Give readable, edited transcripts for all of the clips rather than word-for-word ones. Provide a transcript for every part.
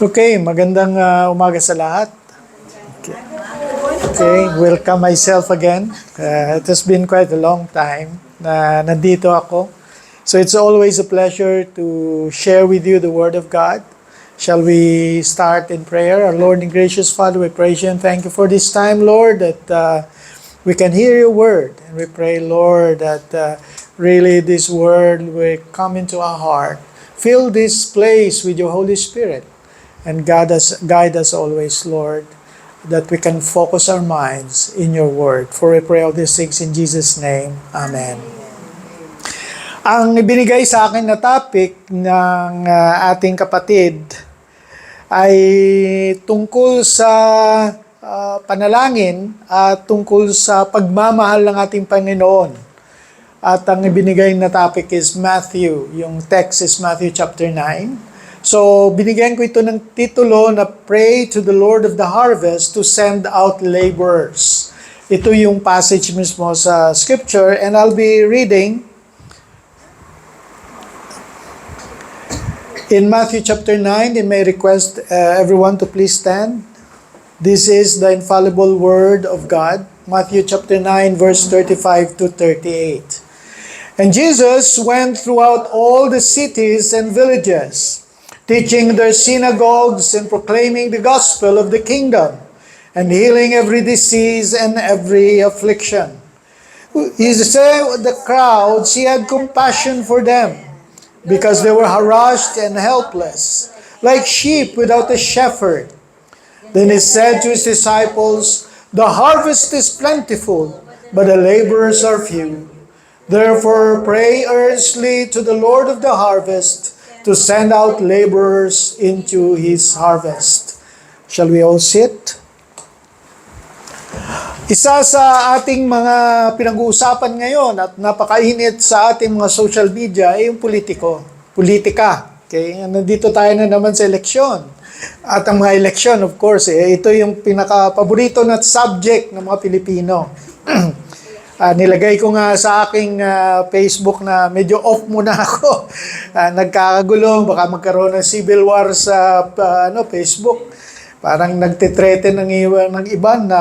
Okay, magandang umaga sa lahat. Okay. Welcome myself again. It has been quite a long time na nandito ako. So it's always a pleasure to share with you the Word of God. Shall we start in prayer? Our Lord and gracious Father, we praise you and thank you for this time, Lord, that we can hear your Word. And we pray, Lord, that really this Word will come into our heart. Fill this place with your Holy Spirit. And guide us always, Lord, that we can focus our minds in your word. For we pray all these things in Jesus' name. Amen. Ang ibinigay sa akin na topic ng ating kapatid ay tungkol sa panalangin at tungkol sa pagmamahal ng ating Panginoon. At ang ibinigay na topic is Matthew. Yung text is Matthew chapter 9. So, binigyan ko ito ng titulo na Pray to the Lord of the Harvest to send out laborers. Ito yung passage mismo sa Scripture, and I'll be reading in Matthew chapter 9, and may request everyone to please stand. This is the infallible Word of God, Matthew chapter 9, verse 35 to 38. And Jesus went throughout all the cities and villages, teaching their synagogues and proclaiming the gospel of the kingdom, and healing every disease and every affliction. He said the crowds, he had compassion for them, because they were harassed and helpless, like sheep without a shepherd. Then he said to his disciples, the harvest is plentiful, but the laborers are few. Therefore pray earnestly to the Lord of the harvest, to send out laborers into His harvest. Shall we all sit? Isa sa ating mga pinag-uusapan ngayon at napakainit sa ating mga social media ay yung politika. Okay? Nandito tayo na naman sa eleksyon. At ang mga eleksyon, of course, ito yung pinaka-paborito na subject ng mga Pilipino. Nilagay ko nga sa aking Facebook na medyo off muna ako. Nagkakagulo, baka magkaroon ng civil war sa Facebook. Parang nagtitreten ng iba na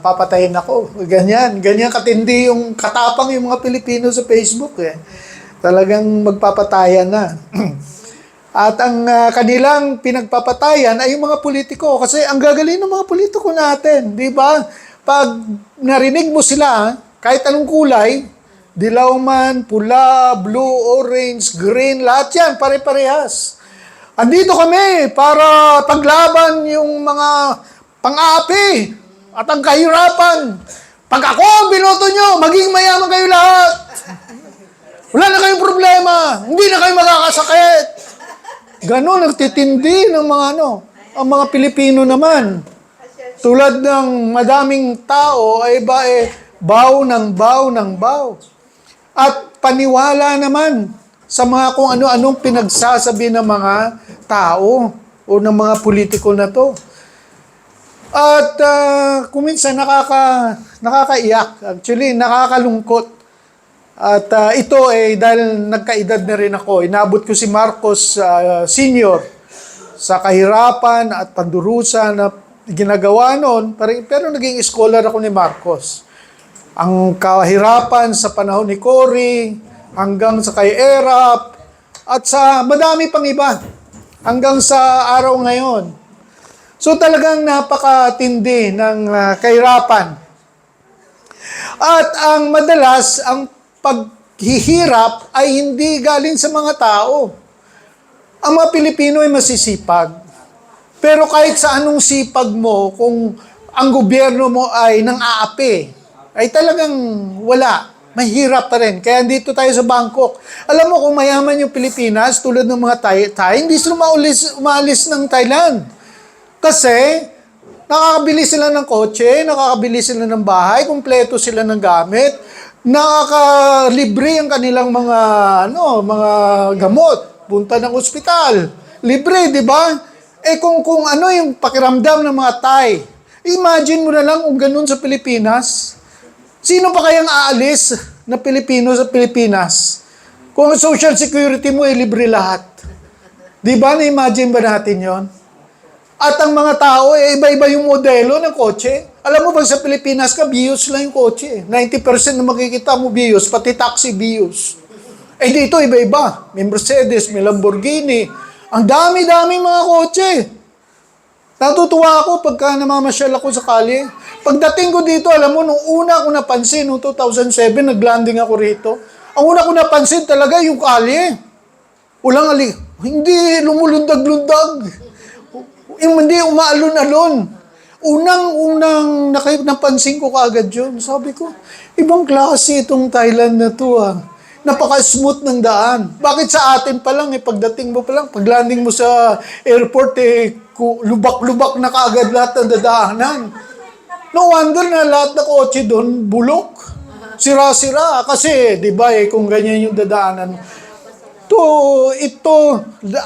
papatayin ako. Ganyan katindi yung katapang yung mga Pilipino sa Facebook. Talagang magpapatayan na. At ang kanilang pinagpapatayan ay yung mga politiko. Kasi ang gagaling ng mga politiko natin, di ba? Pag narinig mo sila, kahit anong kulay, dilaw man, pula, blue, orange, green, lahat yan, pare-parehas. Andito kami para paglaban yung mga pang-aapi at ang kahirapan. Pag ako ang binoto nyo, maging mayaman kayo lahat. Wala na kayong problema. Hindi na kayo makakasakit. Ganon, nagtitindi ng mga ang mga Pilipino naman. Tulad ng madaming tao ay baw ng baw. At paniwala naman sa mga kung ano-anong pinagsasabi ng mga tao o ng mga politiko na to. At kung minsan nakakaiyak, actually nakakalungkot. At ito dahil nagkaedad na rin ako, inabot ko si Marcos Sr. sa kahirapan at pandurusa na ginagawa noon, pero naging scholar ako ni Marcos. Ang kahirapan sa panahon ni Cory, hanggang sa kay Erap, at sa madami pang iba, hanggang sa araw ngayon. So talagang napakatindi ng kahirapan. At ang madalas, ang paghihirap ay hindi galing sa mga tao. Ang mga Pilipino ay masisipag. Pero kahit sa anong sipag mo, kung ang gobyerno mo ay nang-aapi, ay talagang wala. Mahirap pa rin. Kaya dito tayo sa Bangkok. Alam mo kung mayaman yung Pilipinas, tulad ng mga Thai, hindi sila umaalis ng Thailand. Kasi, nakakabili sila ng kotse, nakakabili sila ng bahay, kumpleto sila ng gamit, nakakalibre ang kanilang mga gamot, punta ng ospital. Libre, di ba? Kung ano yung pakiramdam ng mga Thai, imagine mo na lang kung ganun sa Pilipinas. Sino pa kayang aalis na Pilipino sa Pilipinas? Kung social security mo ay libre lahat. Di ba? Na-imagine ba natin yon? At ang mga tao, iba-iba yung modelo ng kotse. Alam mo ba sa Pilipinas ka, Vios lang yung kotse. 90% na makikita mo Vios, pati taxi Vios. Dito, iba-iba. May Mercedes, may Lamborghini. Ang dami-dami mga kotse. Natutuwa ako pagka namamasyal ako sa kalye. Pagdating ko dito, alam mo, nung una ko napansin, noong 2007, naglanding ako rito. Ang una ko napansin talaga yung kalye. Hindi lumulundag-lundag. Hindi umaalon-alon. Unang napansin ko kaagad yun. Sabi ko, ibang klase itong Thailand na to Napaka-smooth ng daan. Bakit sa atin pa lang, pagdating mo pa lang, pag-landing mo sa airport, lubak-lubak na kaagad lahat ng dadaanan. No wonder na lahat ng kotse doon, bulok. Sira-sira. Kasi, di ba, kung ganyan yung dadaanan,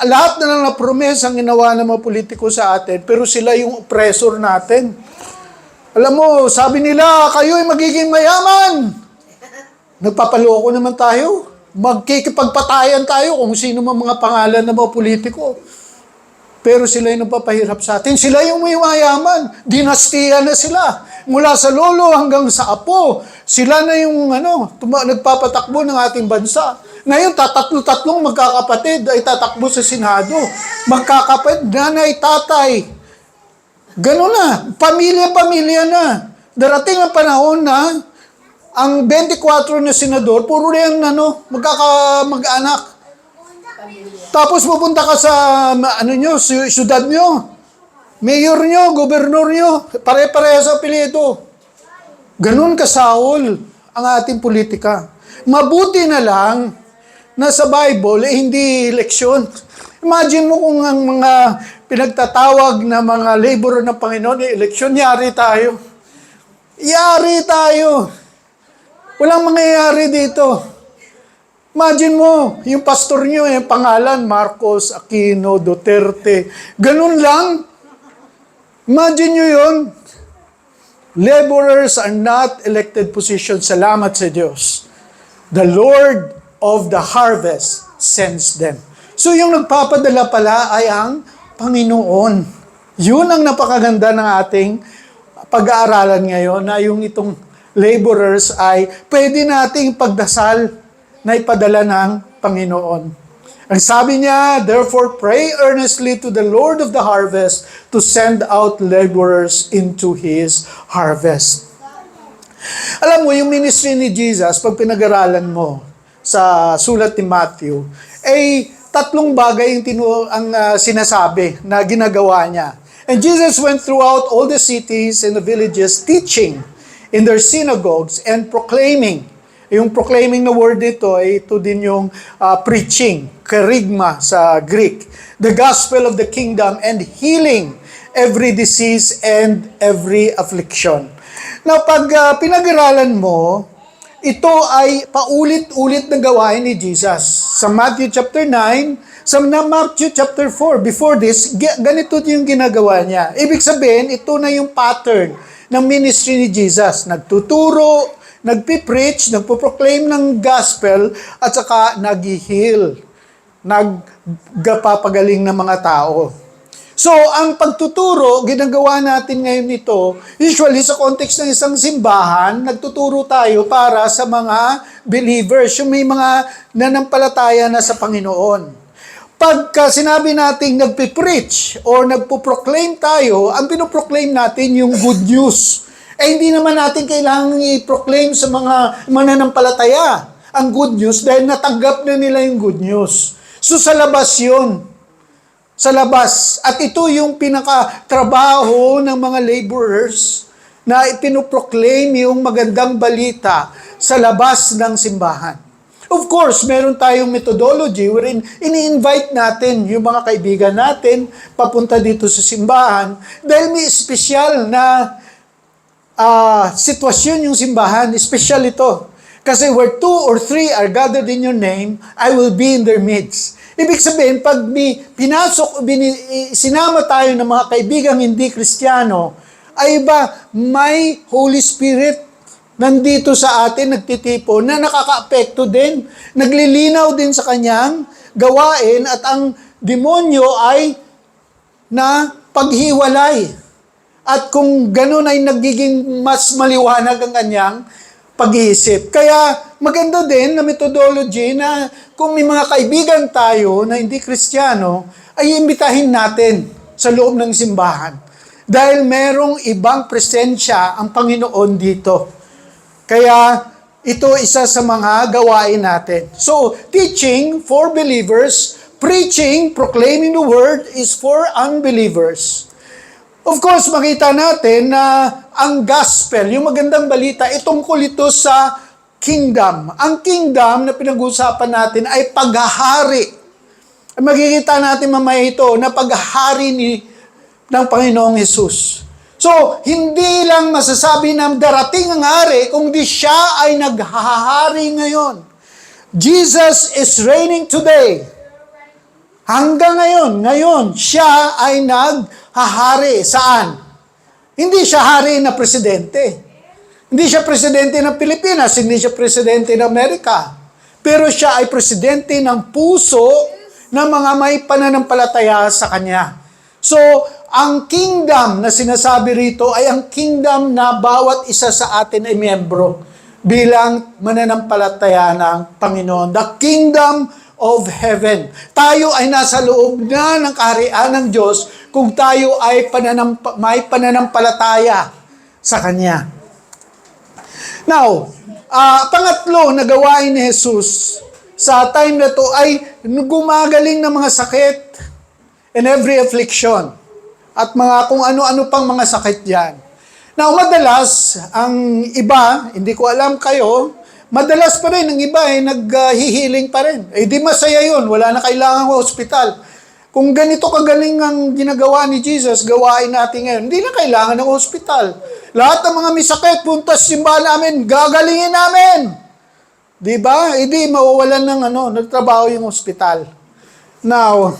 lahat na lang na promesa ang ginawa ng mga politiko sa atin, pero sila yung oppressor natin. Alam mo, sabi nila, kayo ay magiging mayaman. Nagpapaloko naman tayo. Magkikipagpatayan tayo kung sino man mga pangalan ng mga politiko. Pero sila yung nagpapahirap sa atin. Sila yung may mayaman. Dinastiya na sila. Mula sa lolo hanggang sa apo. Sila na yung nagpapatakbo ng ating bansa. Ngayon, tatlong magkakapatid ay tatakbo sa Senado. Magkakapatid, nanay, tatay. Ganun na. Pamilya-pamilya na. Darating ang panahon na ang 24 na senador, puro na yung mag-anak. Tapos pupunta ka sa syudad nyo. Mayor nyo, gobernur nyo, pare-pareha sa apelyido. Ganun kasahol ang ating politika. Mabuti na lang na sa Bible, hindi eleksyon. Imagine mo kung ang mga pinagtatawag na mga laborer ng Panginoon, eleksyon, yari tayo. Yari tayo. Walang mangyayari dito. Imagine mo, yung pastor nyo, yung pangalan, Marcos, Aquino, Duterte. Ganun lang. Imagine nyo yun. Laborers are not elected positions. Salamat sa Diyos. The Lord of the harvest sends them. So yung nagpapadala pala ay ang Panginoon. Yun ang napakaganda ng ating pag-aaralan ngayon, na yung itong laborers ay pwede nating pagdasal na ipadala ng Panginoon. Ang sabi niya, therefore pray earnestly to the Lord of the harvest to send out laborers into His harvest. Alam mo, yung ministry ni Jesus, pag pinag-aralan mo sa sulat ni Matthew, ay tatlong bagay ang sinasabi na ginagawa niya. And Jesus went throughout all the cities and the villages teaching in their synagogues and proclaiming. Yung proclaiming na word dito, ito din yung preaching, kerygma sa Greek. The gospel of the kingdom and healing every disease and every affliction. Now, pag pinag-aralan mo, ito ay paulit-ulit na gawain ni Jesus. Sa Matthew chapter 9, sa Matthew chapter 4, before this, ganito yung ginagawa niya. Ibig sabihin, ito na yung pattern ng ministry ni Jesus. Nagtuturo, nagpipreach, nagpo-proclaim ng gospel, at saka nag-heal, nagpapagaling ng mga tao. So, ang pagtuturo, ginagawa natin ngayon ito, usually sa context ng isang simbahan, nagtuturo tayo para sa mga believers, yung may mga nanampalataya na sa Panginoon. Pagka sinabi natin nagpipreach or nagpo-proclaim tayo, ang pinoproclaim natin yung good news. Hindi naman natin kailangan i-proclaim sa mga mananampalataya ang good news dahil natanggap na nila yung good news. So sa labas yun. Sa labas. At ito yung pinakatrabaho ng mga laborers na ipinoproclaim yung magandang balita sa labas ng simbahan. Of course, meron tayong methodology wherein ini-invite natin yung mga kaibigan natin papunta dito sa simbahan dahil may espesyal na sitwasyon yung simbahan. Espesyal ito. Kasi where 2 or 3 are gathered in your name, I will be in their midst. Ibig sabihin, pag sinama tayo ng mga kaibigang hindi Kristiyano, ay ba may Holy Spirit nandito sa atin, nagtitipo, na nakaka-apekto din, naglilinaw din sa kanyang gawain, at ang demonyo ay na paghiwalay. At kung ganun ay nagiging mas maliwanag ang kanyang pag-iisip. Kaya maganda din na methodology na kung may mga kaibigan tayo na hindi Kristiyano, ay imbitahin natin sa loob ng simbahan. Dahil merong ibang presensya ang Panginoon dito. Kaya ito isa sa mga gawain natin. So, teaching for believers, preaching, proclaiming the word is for unbelievers. Of course, makita natin na ang gospel, yung magandang balita, itungkol ito sa kingdom. Ang kingdom na pinag-uusapan natin ay paghahari. Makikita natin mamaya ito na paghahari ng Panginoong Hesus. So, hindi lang masasabi na darating ang hari, kundi siya ay naghahari ngayon. Jesus is reigning today. Hanggang ngayon, siya ay naghahari. Saan? Hindi siya hari na presidente. Hindi siya presidente ng Pilipinas, hindi siya presidente ng Amerika. Pero siya ay presidente ng puso ng mga may pananampalataya sa kanya. So, ang kingdom na sinasabi rito ay ang kingdom na bawat isa sa atin ay miyembro bilang mananampalataya ng Panginoon. The kingdom of heaven. Tayo ay nasa loob na ng kaharian ng Diyos kung tayo ay may pananampalataya sa Kanya. Now, pangatlo na gawain ni Jesus sa time na to ay gumagaling ng mga sakit and every affliction at mga kung ano-ano pang mga sakit yan. Now, madalas, ang iba, hindi ko alam kayo, madalas pa rin, ang iba ay naghihiling pa rin. Eh di masaya yun, wala na kailangan ng hospital. Kung ganito kagaling ang ginagawa ni Jesus, gawain natin ngayon, hindi na kailangan ng hospital. Lahat ng mga may sakit, punta sa simbahan namin, gagalingin namin. Di ba? Hindi mawawalan ng nagtrabaho yung hospital. Now,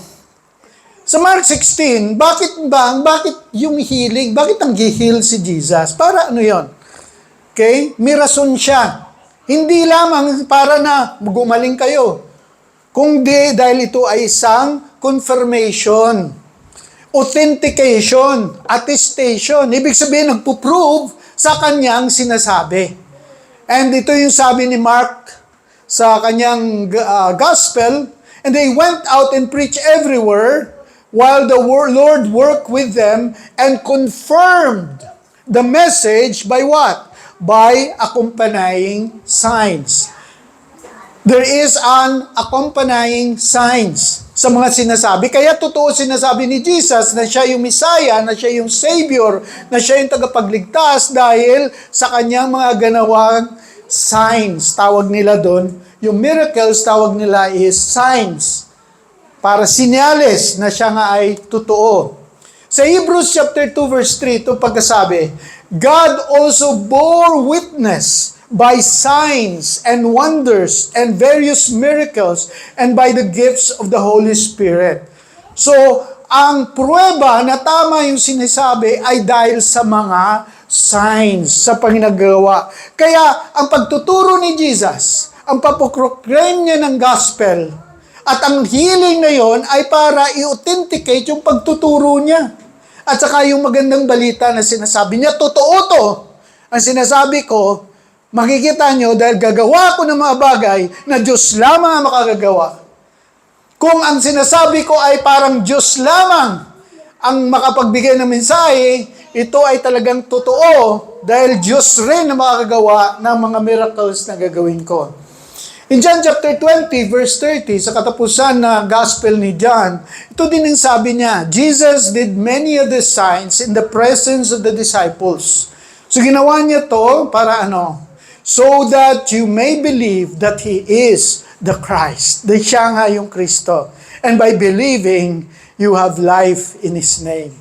sa Mark 16, bakit yung healing? Bakit ang gi-heal si Jesus? Para ano yon? Okay? May rason siya. Hindi lamang para na gumaling kayo. Kundi dahil ito ay isang confirmation, authentication, attestation. Ibig sabihin, nagpo-prove sa kanyang sinasabi. And ito yung sabi ni Mark sa kanyang gospel, and they went out and preached everywhere, while the Lord worked with them and confirmed the message by what? By accompanying signs. There is an accompanying signs sa mga sinasabi. Kaya totoo sinasabi ni Jesus na siya yung Messiah, na siya yung Savior, na siya yung tagapagligtas dahil sa kanyang mga ganawang signs. Tawag nila doon, yung miracles, tawag nila is signs. Para sinyales na siya nga ay totoo. Sa Hebrews chapter 2 verse 3, ito pagkasabi, God also bore witness by signs and wonders and various miracles and by the gifts of the Holy Spirit. So, ang pruweba na tama yung sinasabi ay dahil sa mga signs, sa panginagawa. Kaya, ang pagtuturo ni Jesus, ang papoproclaim niya ng gospel, at ang healing na yon ay para i-authenticate yung pagtuturo niya. At saka yung magandang balita na sinasabi niya, totoo to. Ang sinasabi ko, makikita nyo dahil gagawa ko ng mga bagay na Diyos lamang ang makagagawa. Kung ang sinasabi ko ay parang Diyos lamang ang makapagbigay ng mensahe, ito ay talagang totoo dahil Diyos rin ang makagagawa ng mga miracles na gagawin ko. In John chapter 20, verse 30, sa katapusan na gospel ni John, ito din ang sabi niya, Jesus did many of the signs in the presence of the disciples. So ginawa niya to para so that you may believe that He is the Christ. That siya nga yung Kristo. And by believing, you have life in His name.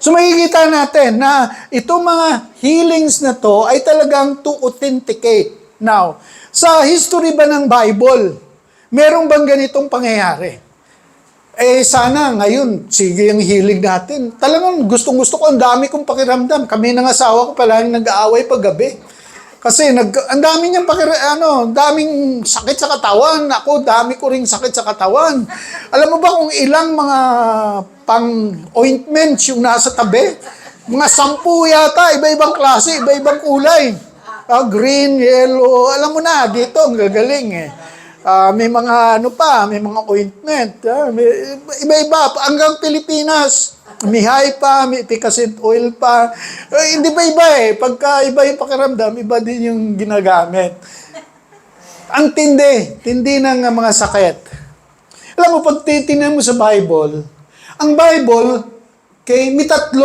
So makikita natin na itong mga healings na to ay talagang to authenticate. Now, sa history ba ng Bible, merong bang ganitong pangyayari? Sana ngayon, sige yung healing natin. Talagang gustong-gusto ko, ang dami kong pakiramdam. Kami ng asawa ko palaging nag-aaway paggabi. Kasi ang dami niyang daming sakit sa katawan. Ako, dami ko ring sakit sa katawan. Alam mo ba kung ilang mga pang-ointments yung nasa tabi? Mga 10 yata, iba-ibang klase, iba-ibang kulay. Green, yellow, alam mo na, dito, ang gagaling eh. May mga may mga ointment. Iba-iba, hanggang Pilipinas. May high pa, may picassent oil pa. Hindi ba iba eh. Pagka iba yung pakiramdam, iba din yung ginagamit. Ang tindi ng mga sakit. Alam mo, pag titingnan mo sa Bible, ang Bible, may 3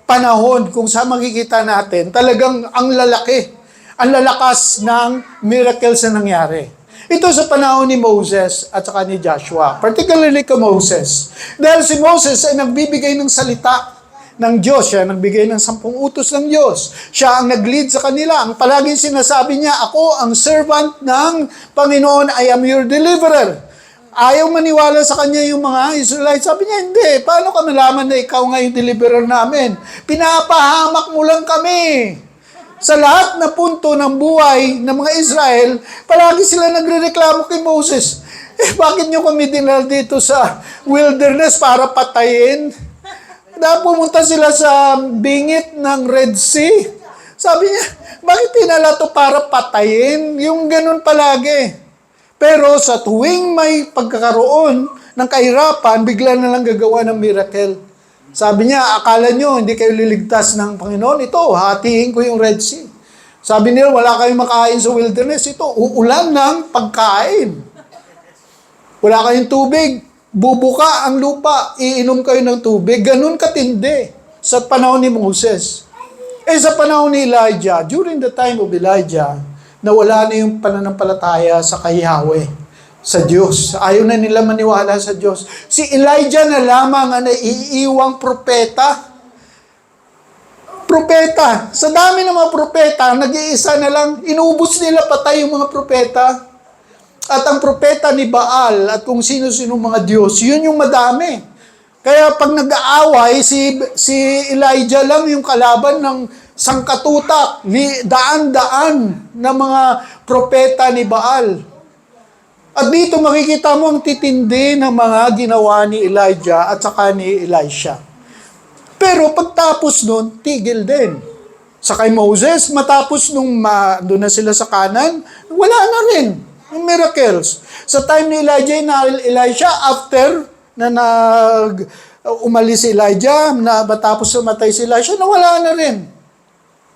panahon kung saan makikita natin, talagang ang lalakas ng miracles na nangyari. Ito sa panahon ni Moses at saka ni Joshua. Particularly kay Moses. Dahil si Moses ay nagbibigay ng salita ng Diyos. Siya nagbigay ng 10 utos ng Diyos. Siya ang nag-lead sa kanila. Ang palaging sinasabi niya, ako ang servant ng Panginoon, I am your deliverer. Ayaw maniwala sa kanya yung mga Israelites. Sabi niya, hindi. Paano ka malaman na ikaw nga yung deliverer namin? Pinapahamak mo lang kami. Sa lahat na punto ng buhay ng mga Israel, palagi sila nagrereklamo kay Moses. Bakit nyo kami dinala dito sa wilderness para patayin? Pumunta sila sa bingit ng Red Sea. Sabi niya, bakit dinala to para patayin? Yung ganun palagi. Pero sa tuwing may pagkakaroon ng kahirapan, bigla na lang gagawa ng miracle. Sabi niya, akala nyo, hindi kayo liligtas ng Panginoon. Ito, hatiin ko yung Red Sea. Sabi nila, wala kayong makain sa wilderness. Ito, uulan ng pagkain. Wala kayong tubig. Bubuka ang lupa. Iinom kayo ng tubig. Ganun katindi sa panahon ni Moses. Sa panahon ni Elijah, during the time of Elijah, nawala na yung pananampalataya sa kay Yahweh, sa Diyos. Ayaw na nila maniwala sa Diyos. Si Elijah na lamang ang naiiwang propeta. Propeta. Sa dami ng mga propeta, nag-iisa na lang, inubos nila patay yung mga propeta. At ang propeta ni Baal at kung sino-sino mga Diyos, yun yung madami. Kaya pag nag-aaway, si Elijah lang yung kalaban ng sangkatutak, daan-daan na mga propeta ni Baal. At dito makikita mo ang titindi ng mga ginawa ni Elijah at saka ni Elisha. Pero pagtapos nun, tigil din. Sa kay Moses, matapos nung doon na sila sa kanan, wala na rin yung miracles. Sa time ni Elijah na Elisha, after na umalis si Elijah, na matapos matay si Elisha, nawala na rin.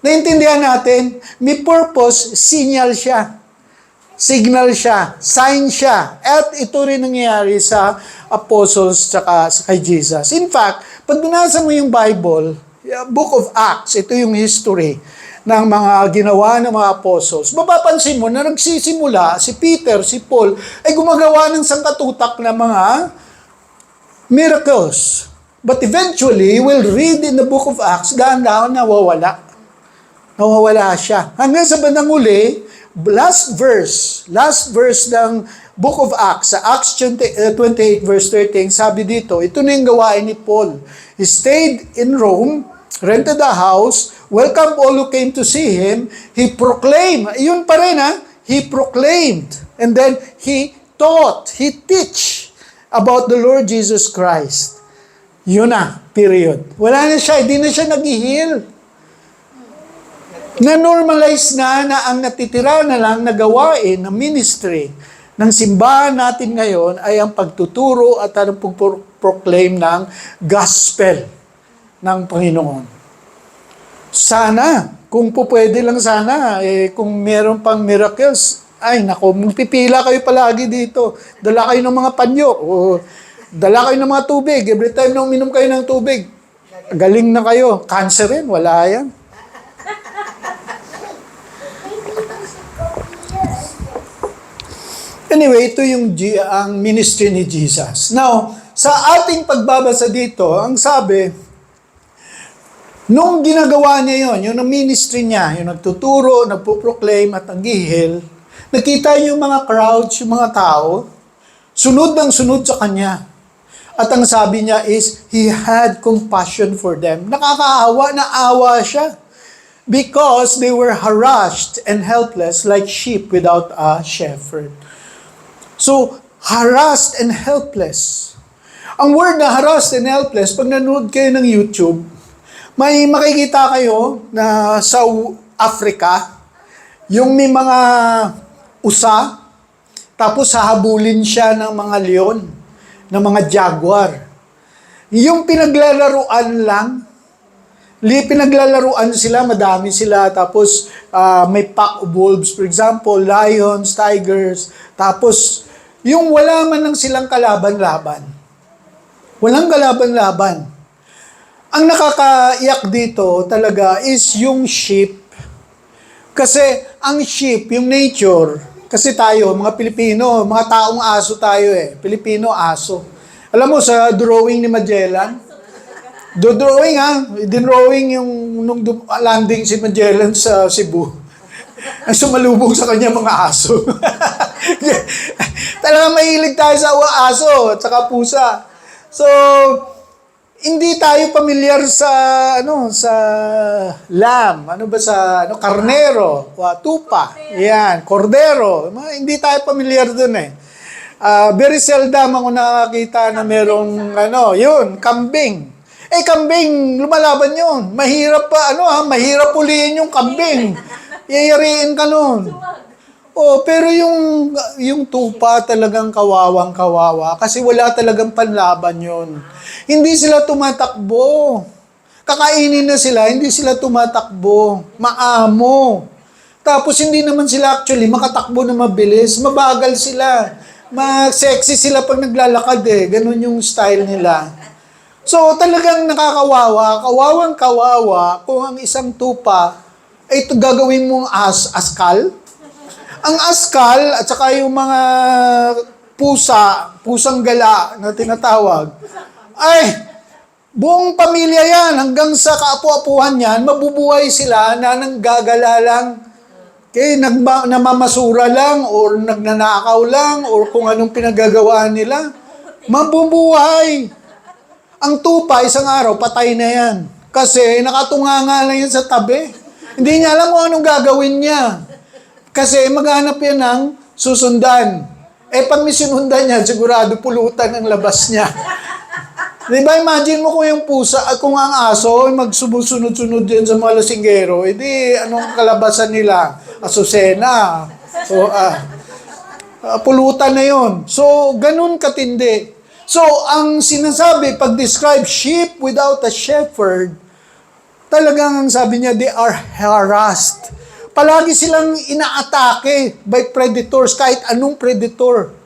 Naintindihan natin, may purpose, signal siya. Signal siya, sign siya. At ito rin nangyayari sa apostles tsaka sa kay Jesus. In fact, pag binasa mo yung Bible, Book of Acts, ito yung history ng mga ginawa ng mga apostles. Mapapansin mo na nagsisimula si Peter, si Paul, ay gumagawa ng sangkatutak na mga miracles. But eventually, we'll read in the Book of Acts, dahan-dahan nawawala. Nawawala siya. Hanggang sa bandang uli, last verse ng Book of Acts, sa Acts 28 verse 13, sabi dito, ito na yung gawain ni Paul. He stayed in Rome, rented a house, welcomed all who came to see him, he proclaimed, yun pa rin he proclaimed, and then he taught, he teach about the Lord Jesus Christ. Yun na, period. Wala na siya, hindi na siya nag-heal. Na-normalize na ang natitira na lang na gawain ng ministry ng simbahan natin ngayon ay ang pagtuturo at ang pag-proclaim ng gospel ng Panginoon. Sana, kung pwede lang sana, kung meron pang miracles, ay nako, magpipila kayo palagi dito. Dala kayo ng mga panyo, o dala kayo ng mga tubig. Every time na uminom kayo ng tubig, galing na kayo. Cancer rin, wala yan. Anyway, ito yung ang ministry ni Jesus. Now, sa ating pagbabasa dito, ang sabi, nung ginagawa niya yon, yung ministry niya, yung nagtuturo, nagpo-proclaim at nag-heal, nakita niyo yung mga crowds, yung mga tao, sunod ng sunod sa kanya. At ang sabi niya is, he had compassion for them. Nakakaawa, naawa siya. because they were harassed and helpless like sheep without a shepherd. So, harassed and helpless. Ang word na harassed and helpless, pag nanood kayo ng YouTube, may makikita kayo na sa Africa, yung may mga usa, tapos hahabulin siya ng mga leon, ng mga jaguar. Yung pinaglalaruan lang, pinaglalaruan sila, madami sila, tapos may pack of wolves, for example, lions, tigers, tapos yung wala man lang silang kalaban-laban. Walang kalaban-laban. Ang nakakaiyak dito talaga is yung sheep. Kasi ang sheep, yung nature, kasi tayo, mga Pilipino, mga taong aso tayo Pilipino, aso. Alam mo, sa drawing ni Magellan, dinrawing yung nung landing si Magellan sa Cebu. Ay sumalubong sa kanya mga aso. Talagang mahilig tayo sa aso at saka pusa. So, hindi tayo pamilyar sa sa lamb, karnero, tupa, yan, kordero. Hindi tayo pamilyar dun very seldom ako nakakita na merong kambing. Kambing, lumalaban yun. Mahirap pa, mahirap ulihin yung kambing. Yayariin ka nun. Pero yung tupa talagang kawawang-kawawa kasi wala talagang panlaban yun. Hindi sila tumatakbo. Kakainin na sila, hindi sila tumatakbo. Maamo. Tapos hindi naman sila actually makatakbo na mabilis. Mabagal sila. Sexy sila pag naglalakad Ganun yung style nila. So talagang nakakawawa, kawawang-kawawa kung ang isang tupa ay ito gagawin mong askal. Ang askal at saka yung mga pusang gala na tinatawag, ay buong pamilya yan hanggang sa kaapu-apuhan yan, mabubuhay sila na nanggagala lang, namamasura lang or nagnanakaw lang or kung anong pinagagawaan nila, mabubuhay. Ang tupa, isang araw, patay na yan. Kasi nakatunganga lang yan sa tabi. Hindi niya alam kung anong gagawin niya. Kasi maghanap yan ng susundan. Pag may sinundan niya, sigurado pulutan ang labas niya. Diba, imagine mo kung yung pusa, kung ang aso, magsusunod-sunod din sa mga lasinggero, anong kalabasan nila? Asusena. So, pulutan na yon. So, ganun katindi. So, ang sinasabi, pag-describe sheep without a shepherd, talagang ang sabi niya, they are harassed. Palagi silang inaatake by predators, kahit anong predator.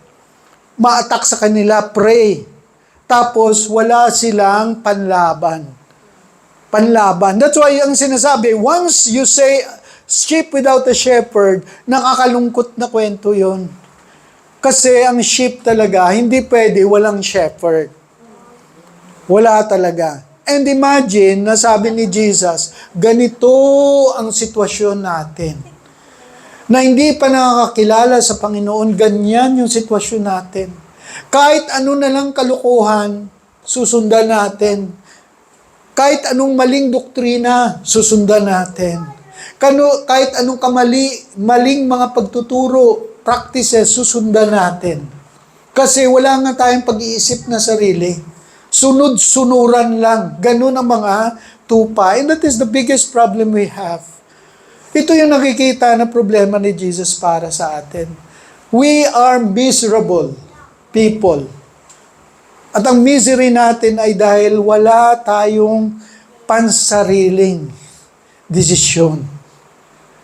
Ma-attack sa kanila, prey. Tapos, wala silang panlaban. That's why ang sinasabi, once you say, sheep without a shepherd, nakakalungkot na kwento yon. Kasi ang sheep talaga, hindi pwede walang shepherd. Wala talaga. And imagine, nasabi ni Jesus, ganito ang sitwasyon natin. Na hindi pa nakakakilala sa Panginoon, ganyan yung sitwasyon natin. Kahit ano na lang kalukuhan, susundan natin. Kahit anong maling doktrina, susundan natin. Kahit anong maling mga pagtuturo, practices, susundan natin. Kasi wala nga tayong pag-iisip na sarili. Sunod-sunuran lang. Ganun ang mga tupa. And that is the biggest problem we have. Ito yung nakikita na problema ni Jesus para sa atin. We are miserable people. At ang misery natin ay dahil wala tayong pansariling desisyon.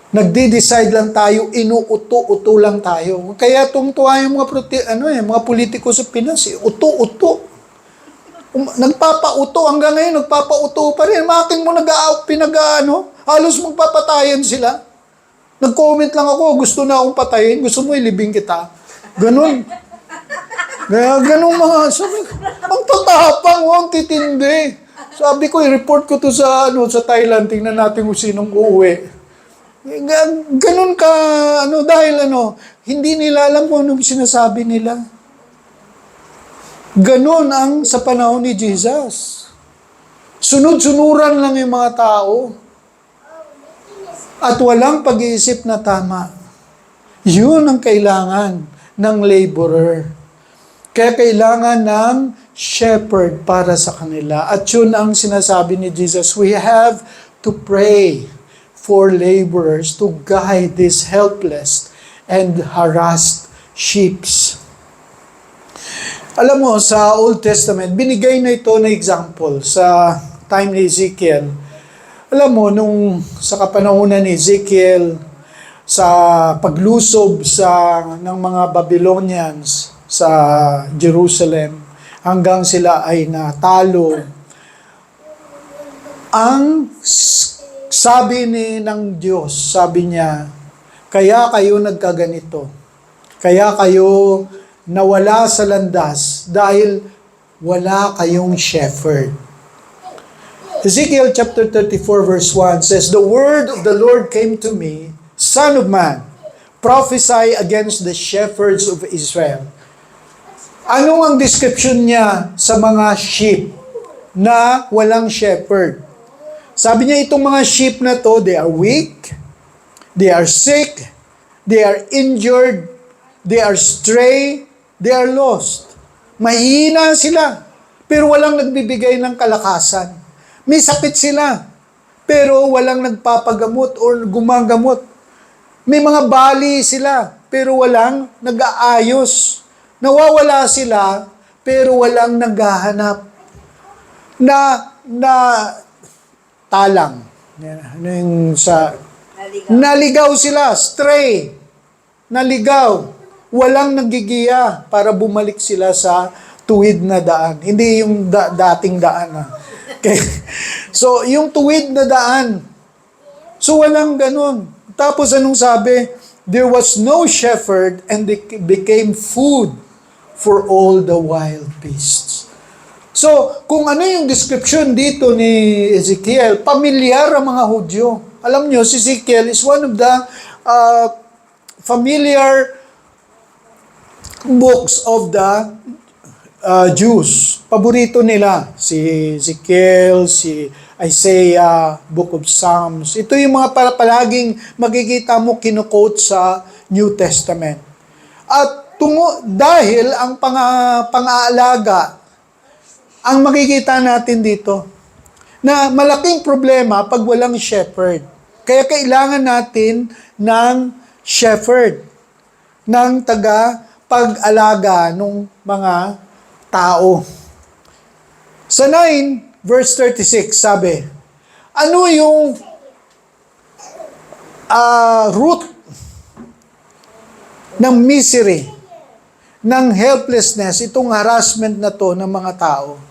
Nagde-decide lang tayo, inuuto-uto lang tayo. Kaya tungtuwa yung mga politiko sa Pinas, uto-uto. Nagpapauto hanggang ngayon, nagpapauto pa rin. Makin mo halos magpapatayan sila. Nag-comment lang ako, gusto na akong patayin, gusto mo ilibing kita. Ganun. Ganun mga, ang tatapang, ang titindi. Sabi ko, i-report ko to sa Thailand, tingnan natin kung sinong uuwi. Ganun ka, dahil hindi nila alam kung anong sinasabi nila. Ganun ang sa panahon ni Jesus. Sunod-sunuran lang yung mga tao. at walang pag-iisip na tama. Yun ang kailangan ng laborer. Kaya kailangan ng shepherd para sa kanila. At yun ang sinasabi ni Jesus, we have to pray for laborers to guide these helpless and harassed sheep. Alam mo, sa Old Testament, binigay na ito na example sa time ni Ezekiel. Alam mo, nung sa kapanahunan ni Ezekiel, sa paglusob ng mga Babylonians sa Jerusalem, hanggang sila ay natalo, ang sabi ng Diyos, sabi niya, kaya kayo nagkaganito, kaya kayo nawala sa landas dahil wala kayong shepherd. Ezekiel chapter 34 verse 1 says, the word of the Lord came to me, Son of man, prophesy against the shepherds of Israel. Ano ang description niya sa mga sheep na walang shepherd? Sabi niya, itong mga sheep na to, they are weak, they are sick, they are injured, they are stray, they are lost. Mahihina sila, pero walang nagbibigay ng kalakasan. May sakit sila, pero walang nagpapagamot o gumagamot. May mga bali sila, pero walang nag-aayos. Nawawala sila, pero walang naghahanap. Talang. Ano yung sa... Naligaw sila, stray. Naligaw. Walang nagigiya para bumalik sila sa tuwid na daan. Hindi yung dating daan. Okay. So, yung tuwid na daan. So, walang ganun. Tapos anong sabi? There was no shepherd and they became food for all the wild beasts. So, kung ano yung description dito ni Ezekiel, pamilyar ang mga Hudyo. Alam nyo, si Ezekiel is one of the familiar books of the Jews. Paborito nila. Si Ezekiel, si Isaiah, Book of Psalms. Ito yung mga palaging makikita mo kinukote sa New Testament. At dahil ang pang-aalaga, ang makikita natin dito, na malaking problema pag walang shepherd. Kaya kailangan natin ng shepherd, ng pag-alaga ng mga tao. Sa 9, verse 36, sabi, ano yung root ng misery, ng helplessness, itong harassment na to ng mga tao?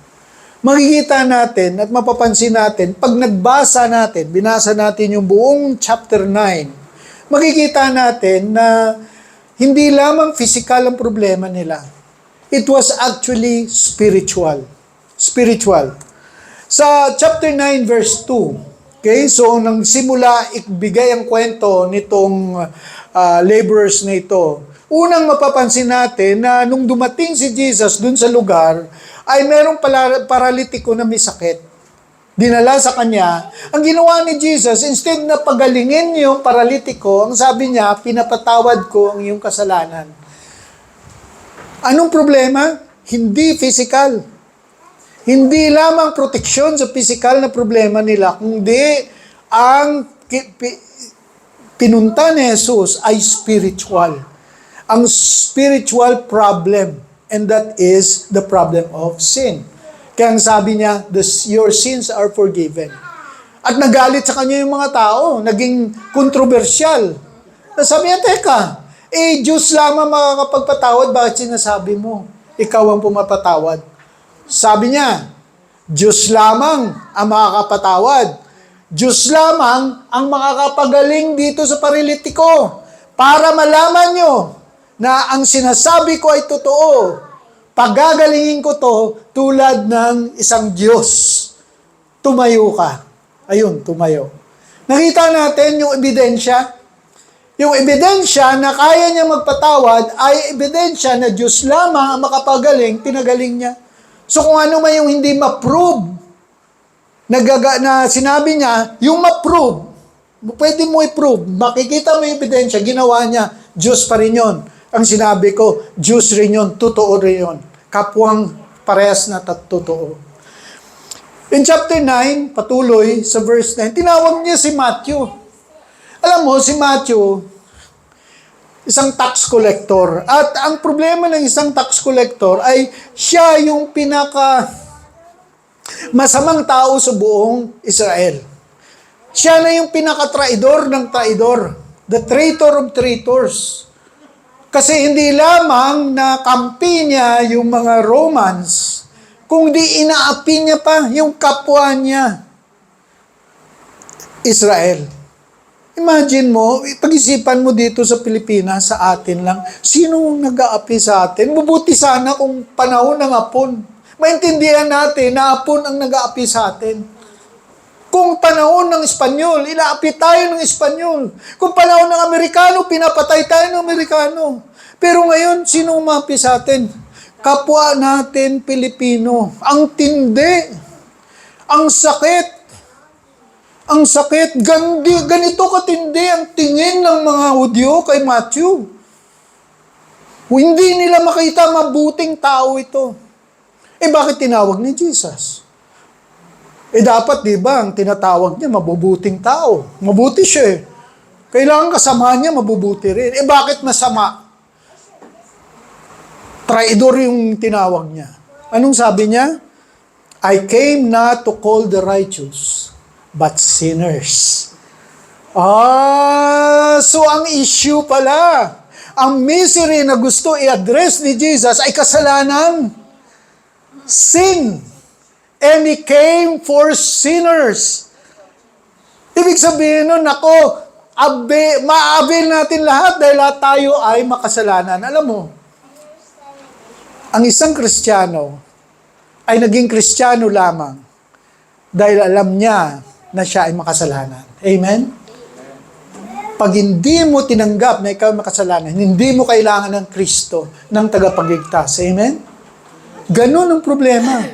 Makikita natin at mapapansin natin, pag binasa natin yung buong chapter 9, makikita natin na hindi lamang physical ang problema nila. It was actually spiritual. Spiritual. Sa chapter 9 verse 2, okay, so nang simula ibigay ang kwento nitong laborers na ito, unang mapapansin natin na nung dumating si Jesus dun sa lugar, ay merong paralitiko na may sakit. Dinala sa kanya. Ang ginawa ni Jesus, instead na pagalingin yung paralitiko, ang sabi niya, pinapatawad ko ang iyong kasalanan. Anong problema? Hindi physical. Hindi lamang proteksyon sa physical na problema nila, kundi ang pinunta ni Jesus ay spiritual. Ang spiritual problem, and that is the problem of sin. Kaya ang sabi niya, your sins are forgiven. At nagalit sa kanya yung mga tao, naging kontrobersyal. Sabi niya, teka, Diyos lamang makakapagpatawad, bakit sinasabi mo? Ikaw ang pumapatawad. Sabi niya, Diyos lamang ang makakapatawad. Diyos lamang ang makakapagaling dito sa paralitiko para malaman nyo na ang sinasabi ko ay totoo. Pagagalingin ko to tulad ng isang Diyos. Tumayo ka. Ayun, tumayo. Nakita natin yung ebidensya. Yung ebidensya na kaya niya magpatawad ay ebidensya na Diyos lamang ang makapagaling, pinagaling niya. So kung ano man yung hindi ma-prove, na sinabi niya, yung ma-prove, Pwede mo i-prove. Makikita mo yung ebidensya, ginawa niya, Diyos pa rin yun. Ang sinabi ko, Diyos rin yun, totoo rin yun. Kapwang parehas na totoo. In chapter 9, patuloy sa verse 9, tinawag niya si Matthew. Alam mo, si Matthew, isang tax collector. At ang problema ng isang tax collector ay siya yung pinaka masamang tao sa buong Israel. Siya na yung pinaka-traidor ng traidor. The traitor of traitors. Kasi hindi lamang na kampi niya yung mga Romans, kundi inaapi niya pa yung kapwa niya, Israel. Imagine mo, pag-isipan mo dito sa Pilipinas, sa atin lang, sino nag-aapi sa atin? Mabuti sana kung panahon ng Hapon. Maintindihan natin na Hapon ang nag-aapi sa atin. Kung panahon ng Espanyol, ilaapi tayo ng Espanyol. Kung panahon ng Amerikano, pinapatay tayo ng Amerikano. Pero ngayon, sino umaapi sa atin? Kapwa natin Pilipino. Ang tindi. Ang sakit. Ang sakit, ganito katindi ang tingin ng mga Hudyo kay Matthew. Hindi nila makita mabuting tao ito. Bakit tinawag ni Jesus? Dapat, di ba, ang tinatawag niya, mabubuting tao. Mabuti siya. Kailangan kasama niya, mabubuti rin. Bakit masama? Traidor yung tinawag niya. Anong sabi niya? I came not to call the righteous, but sinners. So ang issue pala, ang misery na gusto i-address ni Jesus ay kasalanan. Sin. And He came for sinners. Ibig sabihin nun, maabil natin lahat dahil lahat tayo ay makasalanan. Alam mo, ang isang Kristiyano ay naging Kristiyano lamang dahil alam niya na siya ay makasalanan. Amen? Pag hindi mo tinanggap na ikaw ay makasalanan, hindi mo kailangan ng Kristo, ng tagapagligtas. Amen? Ganun ang problema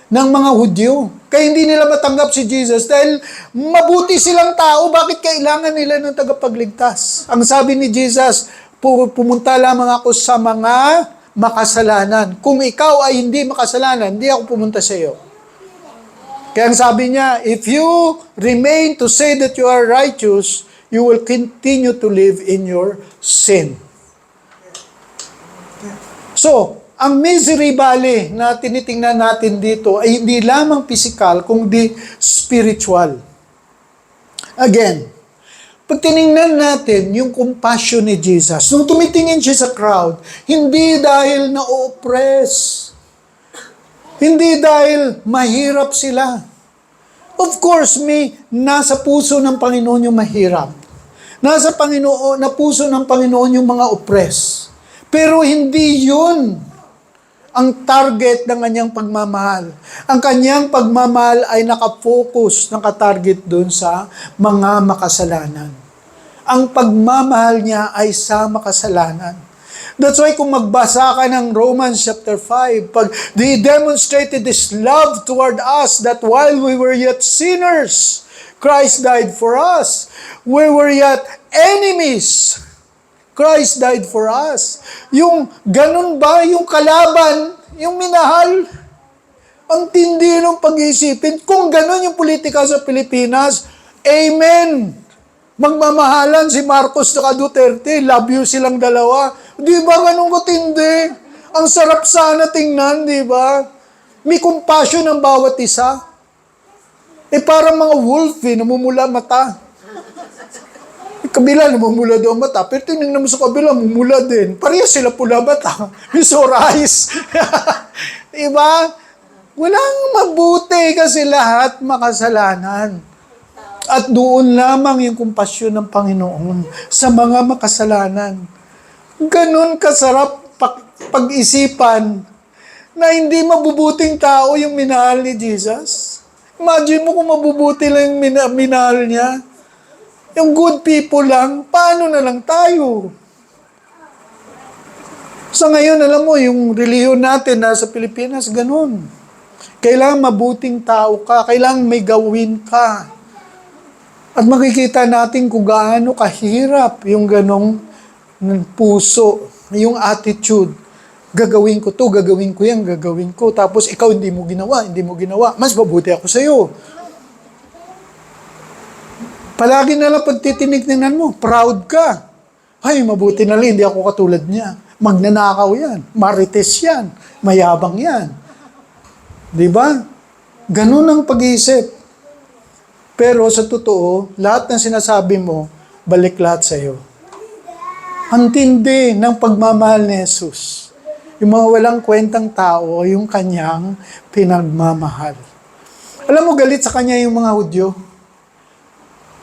ng mga Hudyo. Kaya hindi nila matanggap si Jesus dahil mabuti silang tao, bakit kailangan nila ng tagapagligtas? Ang sabi ni Jesus, pumunta lamang ako sa mga makasalanan. Kung ikaw ay hindi makasalanan, hindi ako pumunta sa iyo. Kaya ang sabi niya, if you remain to say that you are righteous, you will continue to live in your sin. So, ang misery valley na tinitingnan natin dito ay hindi lamang physical, kundi spiritual. Again, pag tiningnan natin yung compassion ni Jesus, nung tumitingin siya sa crowd, hindi dahil na-oppress, hindi dahil mahirap sila. Of course, nasa puso ng Panginoon yung mahirap. Nasa puso ng Panginoon yung mga oppress. Pero hindi yun ang target ng kanyang pagmamahal. Ang kanyang pagmamahal ay nakafocus, nakatarget dun sa mga makasalanan. Ang pagmamahal niya ay sa makasalanan. That's why kung magbasa ka ng Romans chapter 5, pag He demonstrated His love toward us that while we were yet sinners, Christ died for us. We were yet enemies. Christ died for us. Yung ganun ba, yung kalaban, yung minahal, ang tindi ng pag-iisipin. Kung ganun yung politika sa Pilipinas, amen. Magmamahalan si Marcos at Duterte, love you silang dalawa. Di ba ganun katindi? Ang sarap sana tingnan, di ba? May compassion ng bawat isa. Parang mga wolf, namumula mata. Kabila, namumula daw mata. Pero tinignan mo sa kabila, namumula din. Parehas sila pula mata. May sore eyes. Diba? Walang mabuti kasi lahat makasalanan. At doon lamang yung kumpasyon ng Panginoon sa mga makasalanan. Ganun kasarap pag-isipan na hindi mabubuting tao yung minahal ni Jesus. Imagine mo kung mabubuti lang yung minahal niya. Yung good people lang, paano na lang tayo? Sa ngayon, alam mo, yung reliyon natin sa Pilipinas, ganun. Kailangan mabuting tao ka, kailangan may gawin ka. At makikita natin kung gaano kahirap yung ganong puso, yung attitude. Gagawin ko to, gagawin ko yan, gagawin ko. Tapos ikaw hindi mo ginawa, hindi mo ginawa. Mas mabuti ako sa'yo. Palagi na lang pagtitinignan mo, proud ka. Ay, mabuti na lang, hindi ako katulad niya. Magnanakaw yan, marites yan, mayabang yan. Di ba? Ganun ang pag-iisip. Pero sa totoo, lahat ng sinasabi mo, balik lahat sa iyo. Ang tindi ng pagmamahal ni Jesus. Yung mga walang kwentang tao, yung kanyang pinagmamahal. Alam mo, galit sa kanya yung mga Hudyo.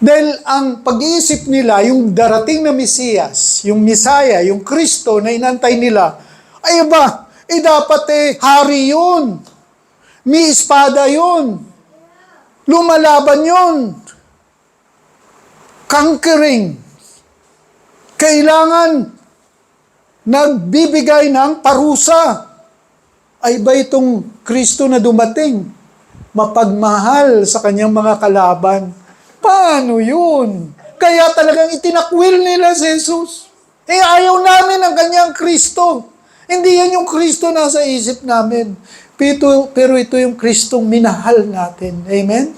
Dahil ang pag-iisip nila, yung darating na Mesiyas, yung Misaya, yung Kristo na inantay nila, ay ba, dapat hari yun. May espada yun. Lumalaban yun. Conquering. Kailangan nagbibigay ng parusa. Ay ba itong Kristo na dumating? Mapagmahal sa kanyang mga kalaban. Paano yun? Kaya talagang itinakwil nila si Jesus. Ayaw namin ang kanyang Kristo. Hindi yan yung Kristo nasa isip namin. Pero ito yung Kristong minahal natin. Amen?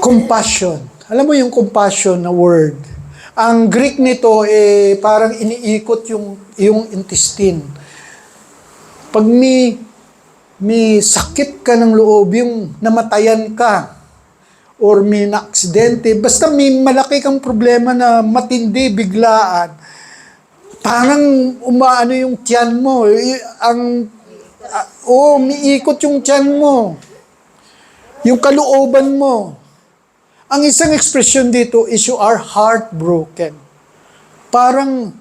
Compassion. Alam mo yung compassion na word? Ang Greek nito, parang iniikot yung intestine. Pag may sakit ka ng loob, yung namatayan ka, or may na-aksidente, basta may malaki kang problema na matindi, biglaan, parang umaano yung tiyan mo. Umiikot yung tiyan mo. Yung kalooban mo. Ang isang ekspresyon dito is you are heartbroken. Parang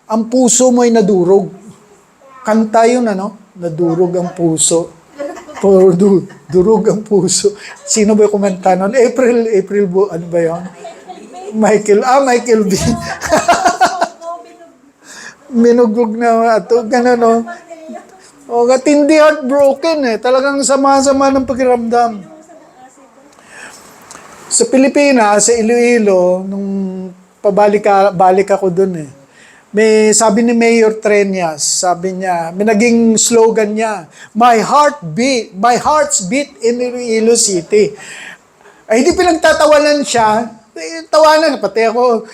ang puso mo ay nadurog. Kanta yun, nadurog ang puso. Durog ang puso. Sino ba yung kumanta nun? April, ano ba yun? Michael B. Minugog na ito, gano'n, katindi heartbroken Talagang sama-sama ng pakiramdam. Sa Pilipinas, sa Iloilo, nung balik ako dun may sabi ni Mayor Treñas, sabi niya, may naging slogan niya, my heart's beat in Iloilo City. Ay, hindi pinagtatawanan siya. Tawanan, pati ako,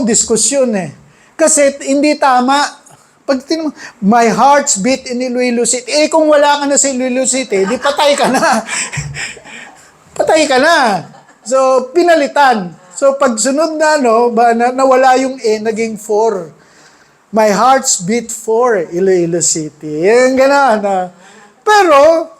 diskusyon Kasi hindi tama. Pag my heart's beat in Iloilo City. Kung wala ka na sa Iloilo City, di patay ka na. Patay ka na. So, pinalitan. So, pag sunod na, nawala yung naging for. My heart's beat for Iloilo City. Yan gano'n. Pero,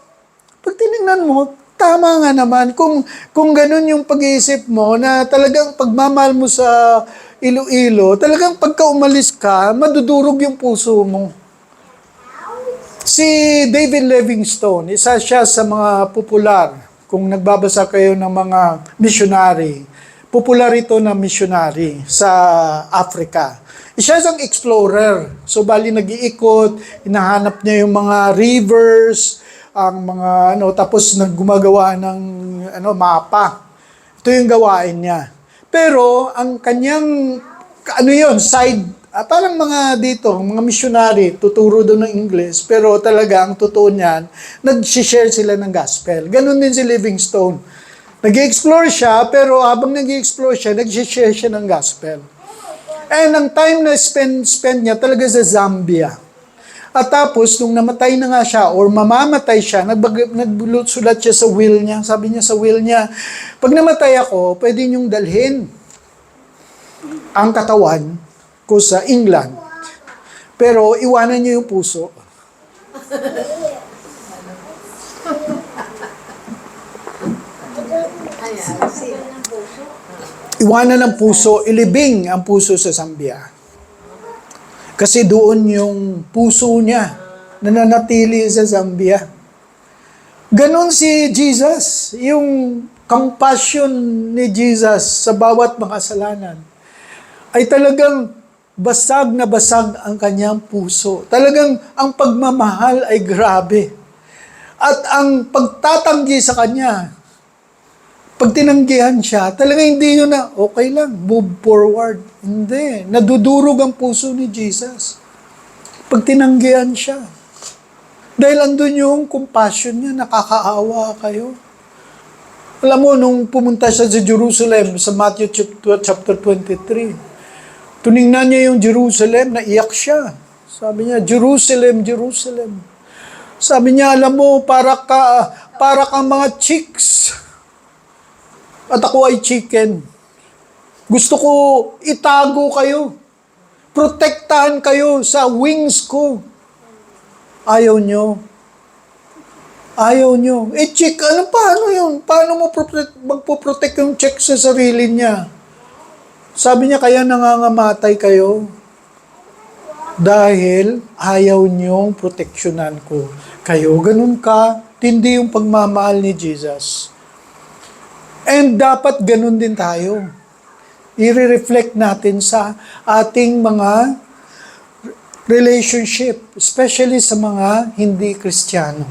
pag tinignan mo, tama nga naman. Kung ganun yung pag-iisip mo, na talagang pagmamahal mo sa Iloilo, talagang pagka umalis ka, madudurog yung puso mo. Si David Livingstone, isa siya sa mga popular. Kung nagbabasa kayo ng mga missionary, popular ito na missionary sa Africa. Siya isang explorer. So, bali nag-iikot, hinahanap niya yung mga rivers, ang mga, tapos gumagawa ng, mapa. Ito yung gawain niya. Pero, ang kanyang, parang mga dito, mga missionary, tuturo doon ng English, pero talaga, ang totoo niyan, nag-share sila ng gospel. Ganon din si Livingstone. Nag-explore siya, pero habang nag-explore siya, nag-share siya ng gospel. And ang time na spend niya talaga sa Zambia. At tapos, nung namatay na nga siya, or mamamatay siya, nagsulat siya sa will niya. Sabi niya sa will niya, pag namatay ako, pwede niyong dalhin ang katawan ko sa England. Pero, iwanan niyo yung puso. Iwanan ng puso, ilibing ang puso sa Zambia. Kasi doon yung puso niya nananatili sa Zambia. Ganon si Jesus, yung compassion ni Jesus sa bawat makasalanan ay talagang basag na basag ang kanyang puso. Talagang ang pagmamahal ay grabe. At ang pagtatanggi sa kanya, Pag tinanggihan siya, talaga hindi yun na, okay lang, move forward. Hindi. Nadudurog ang puso ni Jesus. Pag tinanggihan siya. Dahil andun yung compassion niya, nakakaawa kayo. Alam mo, nung pumunta siya sa Jerusalem, sa Matthew chapter 23, tuningnan niya yung Jerusalem, naiyak siya. Sabi niya, Jerusalem, Jerusalem. Sabi niya, alam mo, para kang mga chicks. At ako ay chicken. Gusto ko itago kayo. Protektahan kayo sa wings ko. Ayaw nyo. Ayaw nyo. Chick, paano yun? Paano mo magpoprotect yung chick sa sarili niya? Sabi niya, kaya nangangamatay kayo. Dahil ayaw nyong proteksyonan ko. Kayo, ganun ka, tindi yung pagmamahal ni Jesus. And dapat ganun din tayo. I-reflect natin sa ating mga relationship, especially sa mga hindi Kristiyano,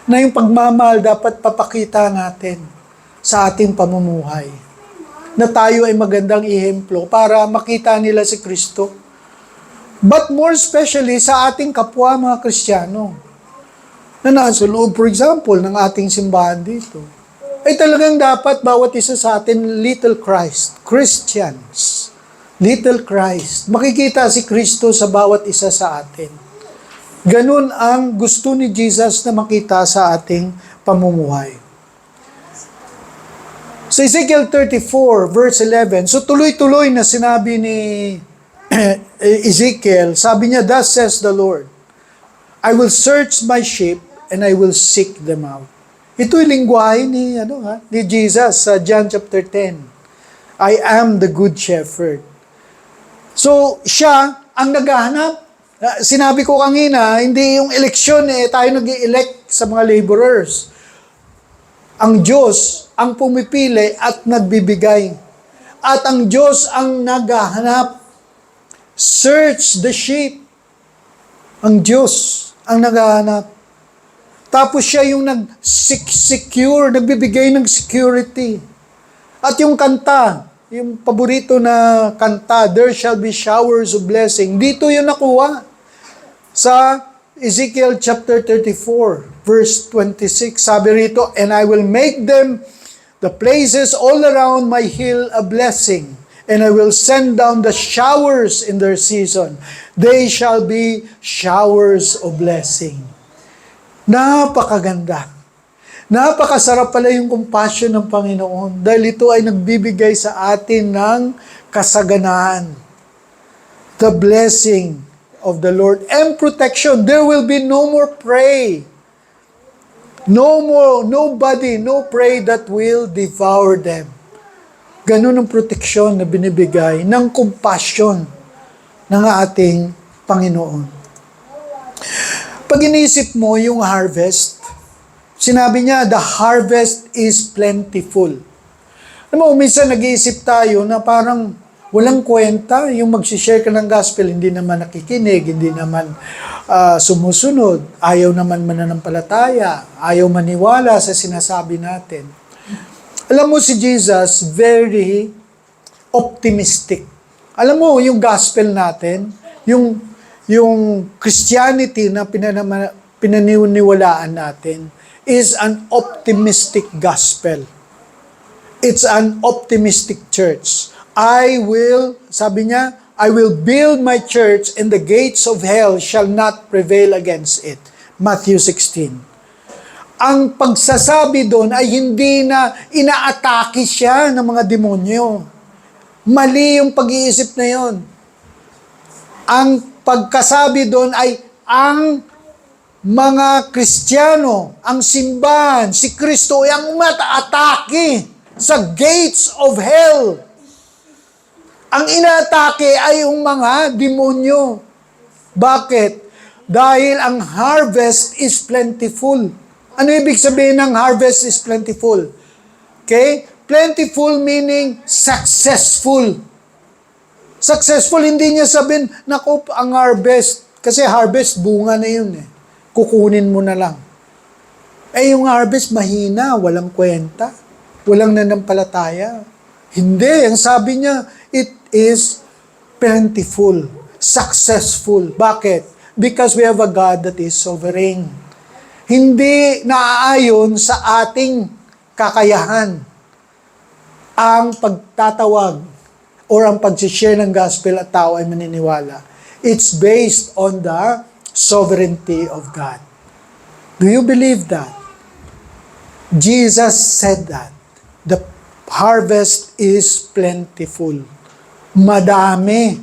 na yung pagmamahal dapat papakita natin sa ating pamumuhay. Na tayo ay magandang ihemplo para makita nila si Kristo. But more especially sa ating kapwa mga Kristiyano, na nasa loob, for example, ng ating simbahan dito, ay talagang dapat bawat isa sa atin, little Christ, Christians, little Christ. Makikita si Kristo sa bawat isa sa atin. Ganun ang gusto ni Jesus na makita sa ating pamumuhay. Sa Ezekiel 34, verse 11, so tuloy-tuloy na sinabi ni Ezekiel, sabi niya, thus says the Lord, I will search my sheep and I will seek them out. Ito'y lingwahe ni Jesus sa John chapter 10. I am the good shepherd. So, siya ang naghahanap. Sinabi ko kanina, hindi yung eleksyon tayo nag-i-elect sa mga laborers. Ang Diyos ang pumipili at nagbibigay. At ang Diyos ang naghahanap. Search the sheep. Ang Diyos ang naghahanap. Tapos siya yung nag-secure, nagbibigay ng security. At yung kanta, yung paborito na kanta, there shall be showers of blessing. Dito yun nakuha sa Ezekiel chapter 34, verse 26. Sabi rito, and I will make them, the places all around my hill, a blessing. And I will send down the showers in their season. They shall be showers of blessing. Napakaganda. Napakasarap pala yung compassion ng Panginoon dahil ito ay nagbibigay sa atin ng kasaganaan. The blessing of the Lord and protection. There will be no more prey. Nobody, no prey that will devour them. Ganun ang proteksyon na binibigay ng compassion ng ating Panginoon. Pag inisip mo yung harvest, sinabi niya, the harvest is plentiful. Alam mo, minsan nag-iisip tayo na parang walang kwenta yung mag-share ka ng gospel, hindi naman nakikinig, hindi naman sumusunod, ayaw naman mananampalataya, ayaw maniwala sa sinasabi natin. Alam mo si Jesus, very optimistic. Alam mo, yung gospel natin, yung Christianity na pinaniniwalaan natin is an optimistic gospel. It's an optimistic church. Sabi niya, I will build my church and the gates of hell shall not prevail against it. Matthew 16. Ang pagsasabi doon ay hindi na inaatake siya ng mga demonyo. Mali yung pag-iisip na yon. Ang pagkasabi doon ay ang mga Kristiyano, ang simbahan, si Kristo ay ang mataatake sa gates of hell. Ang inaatake ay yung mga demonyo. Bakit? Dahil ang harvest is plentiful. Ano ibig sabihin ng harvest is plentiful? Okay? Plentiful meaning successful. Successful, hindi niya sabihin, naku, ang harvest. Kasi harvest, bunga na yun Kukunin mo na lang. Yung harvest, mahina, walang kwenta. walang nanampalataya. Hindi. Ang sabi niya, it is plentiful, successful. Bakit? Because we have a God that is sovereign. Hindi naaayon sa ating kakayahan ang pagtatawag or ang pag-share ng gospel at tao ay maniniwala. It's based on the sovereignty of God. Do you believe that? Jesus said that. The harvest is plentiful. Madaming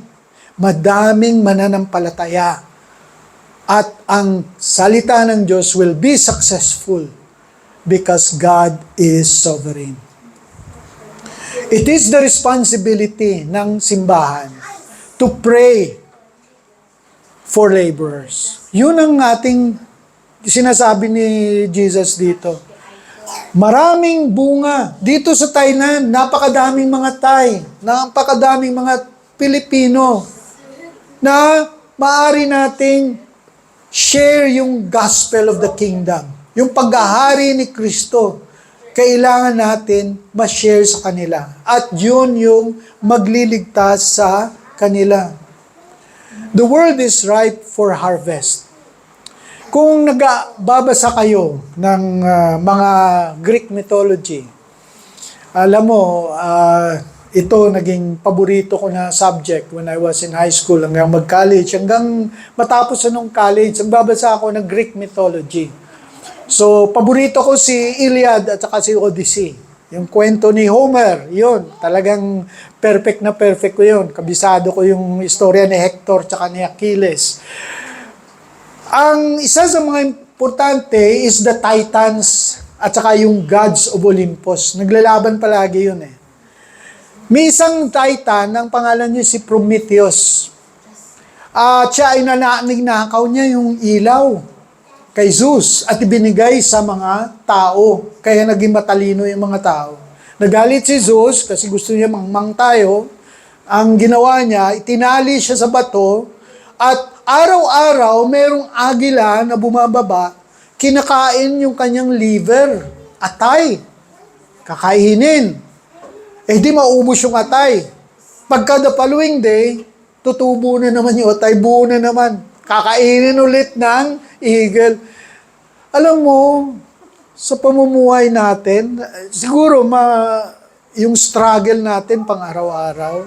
mananampalataya. At ang salita ng Diyos will be successful because God is sovereign. It is the responsibility ng simbahan to pray for laborers. Yun ang ating sinasabi ni Jesus dito. Maraming bunga. Dito sa Thailand, napakadaming mga Thai, napakadaming mga Pilipino na maaari nating share yung gospel of the kingdom. Yung paghahari ni Kristo, kailangan natin ma-share sa kanila. At yun yung magliligtas sa kanila. The world is ripe for harvest. Kung nagbabasa kayo ng mga Greek mythology, alam mo, ito naging paborito ko na subject when I was in high school hanggang mag-college. Hanggang matapos nung college, nagbabasa ako ng Greek mythology. So, paborito ko si Iliad at saka si Odyssey. Yung kwento ni Homer, yun. Talagang perfect na perfect ko yun. Kabisado ko yung istorya ni Hector at saka ni Achilles. Ang isa sa mga importante is the Titans at saka yung gods of Olympus. Naglalaban palagi yun eh. May isang Titan, ang pangalan niya si Prometheus. At siya ay ninakaw niya yung ilaw kay Zeus at ibinigay sa mga tao. Kaya naging matalino yung mga tao. Nagalit si Zeus kasi gusto niya mangmang tayo. Ang ginawa niya, itinali siya sa bato at araw-araw merong agila na bumababa, kinakain yung kanyang liver, atay. Kakainin. Eh di maubos yung atay. Pagka the following day, tutubo na naman yung atay, buo na naman. Kakainin ulit ng eagle. Alam mo, sa pamumuhay natin, siguro yung struggle natin pang araw-araw,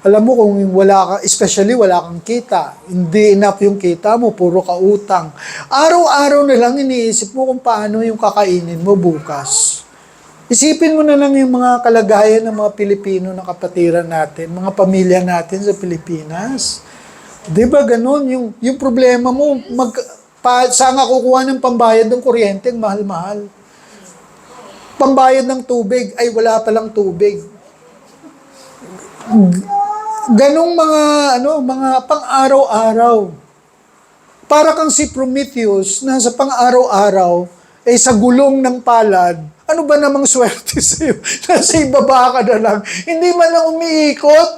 alam mo kung wala ka, especially wala kang kita, hindi enough yung kita mo, puro ka utang. Araw-araw na lang iniisip mo kung paano yung kakainin mo bukas. Isipin mo na lang yung mga kalagayan ng mga Pilipino na kapatiran natin, mga pamilya natin sa Pilipinas. Di ba ganun? Yung problema mo, saan ka kukuha ng pambayad ng kuryente, mahal-mahal. Pambayad ng tubig, ay wala palang tubig. Ganong mga pang-araw-araw. Para kang si Prometheus, na sa pang-araw-araw, sa gulong ng palad, ano ba namang swerte sa'yo? Nasa ibaba ka na lang. Hindi man lang umiikot.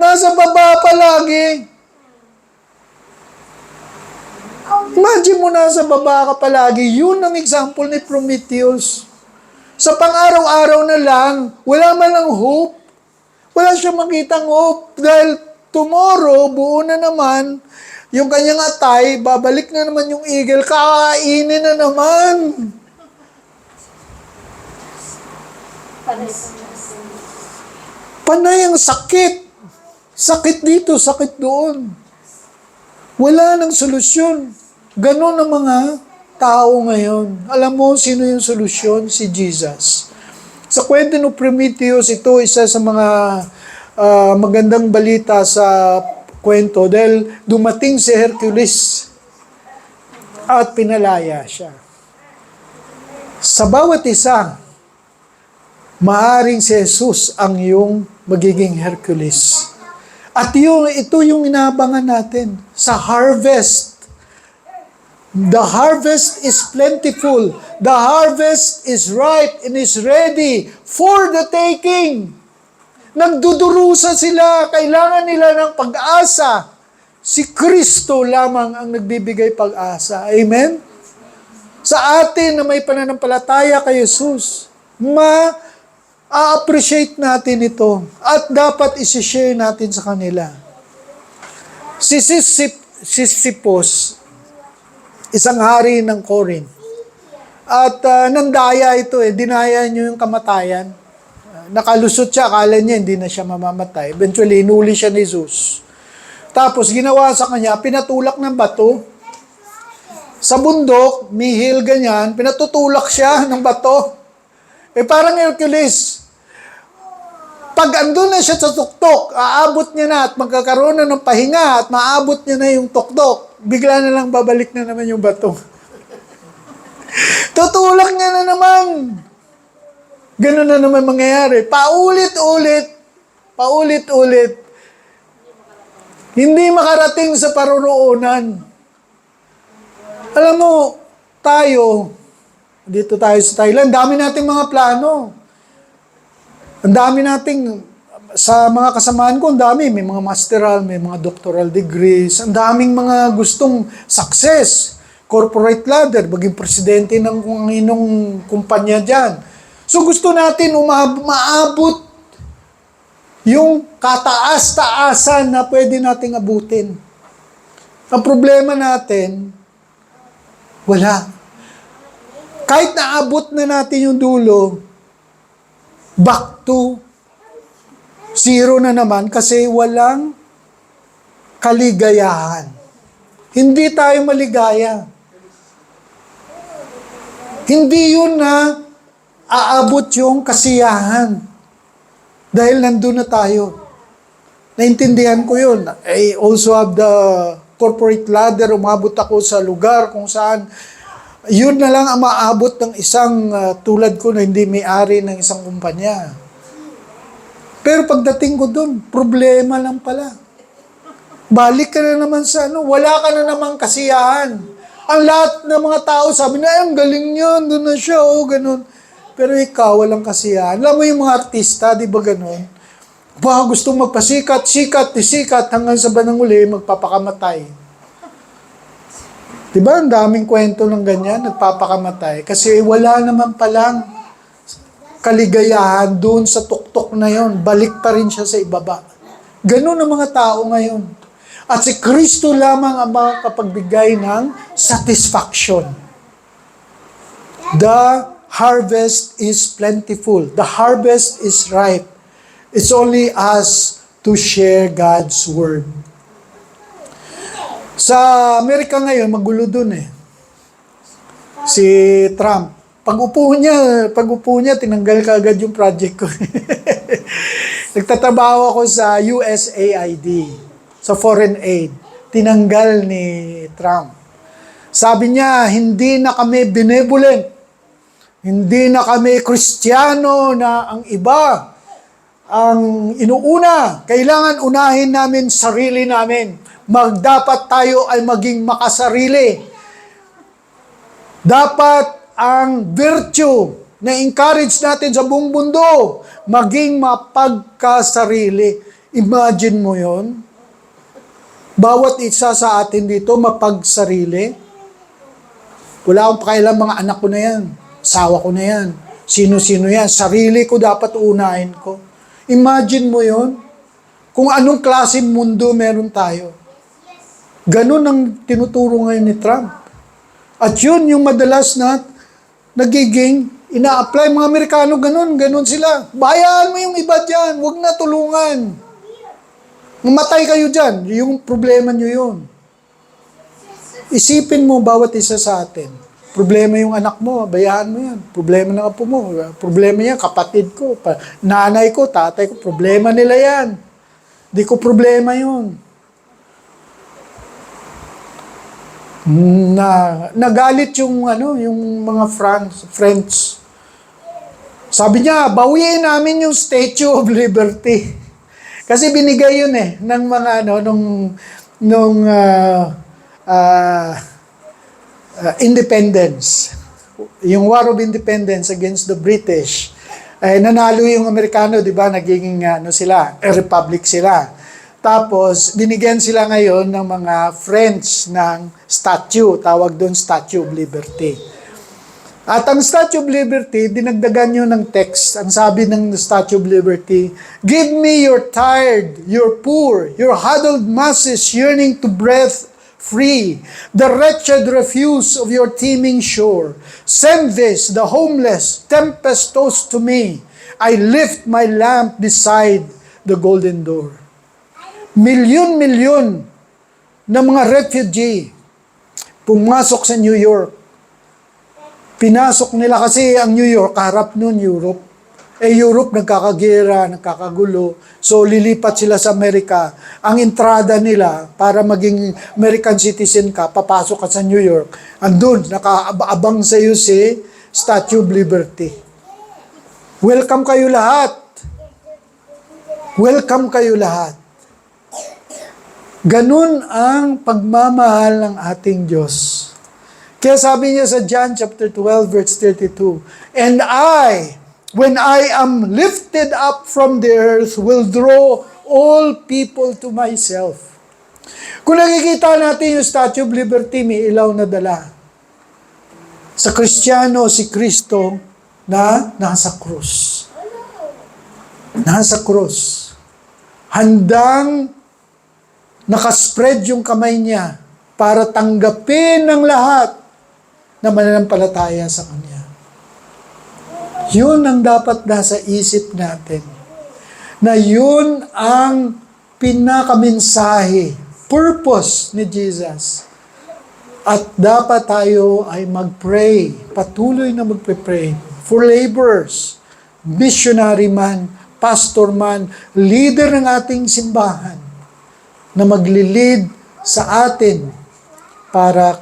Nasa baba palagi. Imagine mo nasa baba ka palagi. Yun ang example ni Prometheus. Sa pang-araw-araw na lang, wala man lang hope. Wala siyang makitang hope. Dahil tomorrow, buo na naman, yung kanyang atay, babalik na naman yung eagle, kakainin na naman. Panay ang sakit. Sakit dito, sakit doon. Wala nang solusyon. Ganon ang mga tao ngayon. Alam mo, sino yung solusyon? Si Jesus. Sa kwento ng Prometheus, ito isa sa mga magandang balita sa kwento dahil dumating si Hercules at pinalaya siya. Sa bawat isa, maaring si Jesus ang iyong magiging Hercules. At ito yung inaabangan natin sa harvest. The harvest is plentiful. The harvest is ripe and is ready for the taking. Nagdudurusa sila, kailangan nila ng pag-asa. Si Kristo lamang ang nagbibigay pag-asa. Amen? Sa atin na may pananampalataya kay Jesus, ma-appreciate natin ito at dapat isi-share natin sa kanila. Si Sisyphus, isang hari ng Corinth. At nandaya ito dinaya niyo yung kamatayan. Nakalusot siya, akala niya hindi na siya mamamatay. Eventually, inuli siya ni Jesus. Tapos, ginawa sa kanya, pinatulak ng bato. Sa bundok, mihil ganyan, pinatutulak siya ng bato. Parang Hercules. Pag andun na siya sa tuktok, aabot niya na at magkakaroon na ng pahinga at maabot niya na yung tuktok, bigla na lang babalik na naman yung bato. Tutulak niya na naman. Ganun na naman mangyayari. Paulit-ulit. Paulit-ulit. Hindi makarating sa paroroonan. Alam mo, dito tayo sa Thailand, dami nating mga plano. Ang dami nating, sa mga kasamaan ko, ang dami. May mga masteral, may mga doctoral degrees. Ang daming mga gustong success. Corporate ladder, maging presidente ng kung anong kumpanya dyan. So gusto natin maabot yung kataas-taasan na pwede nating abutin. Ang problema natin, wala. Kahit naabot na natin yung dulo, back to zero na naman kasi walang kaligayahan. Hindi tayo maligaya. Hindi yun na aabot yung kasiyahan. Dahil nandun na tayo. Naintindihan ko yun. I also have the corporate ladder. Umabot ako sa lugar kung saan yun na lang ang maabot ng isang tulad ko na hindi may-ari ng isang kumpanya. Pero pagdating ko dun, problema lang pala. Balik ka na naman sa wala ka na namang kasiyahan. Ang lahat ng mga tao sabi na, ang galing yun, doon na siya, ganun. Pero ikaw, walang kasiyahan. Alam mo yung mga artista, di ba ganun? Gustong magpasikat, sikat, hanggang sa bandang uli, magpapakamatay. Di ba, ang daming kwento ng ganyan, nagpapakamatay. Kasi wala naman palang kaligayahan doon sa tuktok na yon. Balik pa rin siya sa ibaba. Ganun ang mga tao ngayon. At si Kristo lamang ang makakapagbigay ng satisfaction. The harvest is plentiful. The harvest is ripe. It's only us to share God's word. Sa Amerika ngayon, magulo dun Si Trump. Pag upo niya, tinanggal kaagad yung project ko. Nagtatrabaho ako sa USAID. Sa foreign aid, tinanggal ni Trump. Sabi niya, hindi na kami benevolent. Hindi na kami Kristiyano na ang iba ang inuuna. Kailangan unahin namin sarili namin. Dapat tayo ay maging makasarili. Dapat ang virtue na encourage natin sa buong mundo, maging mapagkasarili. Imagine mo yon. Bawat isa sa atin dito mapagsarili. Wala akong pakialam, mga anak ko na yan. Asawa ko na yan. Sino-sino yan. Sarili ko dapat uunahin ko. Imagine mo yon. Kung anong klaseng mundo meron tayo. Ganun ang tinuturo ngayon ni Trump. At yun yung madalas na nagiging ina-apply mga Amerikano, ganun sila. Bayaan mo yung iba dyan. Huwag na tulungan. Mamatay kayo dyan. Yung problema nyo yun. Isipin mo bawat isa sa atin. Problema yung anak mo, bayaan mo yan. Problema ng apo mo. Problema yan, kapatid ko, nanay ko, tatay ko. Problema nila yan. Di ko problema yun. Nagalit yung mga friends. Sabi niya, bawiin namin yung Statue of Liberty. Kasi binigay yun ng mga independence. Yung War of Independence against the British. Nanalo yung Amerikano, di ba? Nagiging sila, republic sila. Tapos, binigyan sila ngayon ng mga friends ng statue. Tawag doon Statue of Liberty. At ang Statue of Liberty, dinagdagan nyo ng text. Ang sabi ng Statue of Liberty, "Give me your tired, your poor, your huddled masses yearning to breathe free, the wretched refuse of your teeming shore. Send this, the homeless, tempest-tossed to me. I lift my lamp beside the golden door." Milyon-milyon na mga refugee pumasok sa New York. Pinasok nila kasi ang New York, harap nun Europe. Europe nagkakagera, nagkakagulo. So lilipat sila sa Amerika. Ang entrada nila para maging American citizen ka, papasok ka sa New York. Andun, nakaabang sa iyo si Statue of Liberty. Welcome kayo lahat. Welcome kayo lahat. Ganun ang pagmamahal ng ating Diyos. Kaya sabi niya sa John chapter 12 verse 32, "And I, when I am lifted up from the earth, will draw all people to myself." Kung nakikita natin yung Statue of Liberty, may ilaw na dala. Sa Kristiyano, si Kristo na nasa krus. Nasa krus. Handang nakaspread yung kamay niya para tanggapin ng lahat na mananampalataya sa Kanya. Yun ang dapat nasa isip natin. Na yun ang pinakamensahe, purpose ni Jesus. At dapat tayo ay mag-pray, patuloy na mag-pray for laborers, missionary man, pastor man, leader ng ating simbahan, na maglilid sa atin para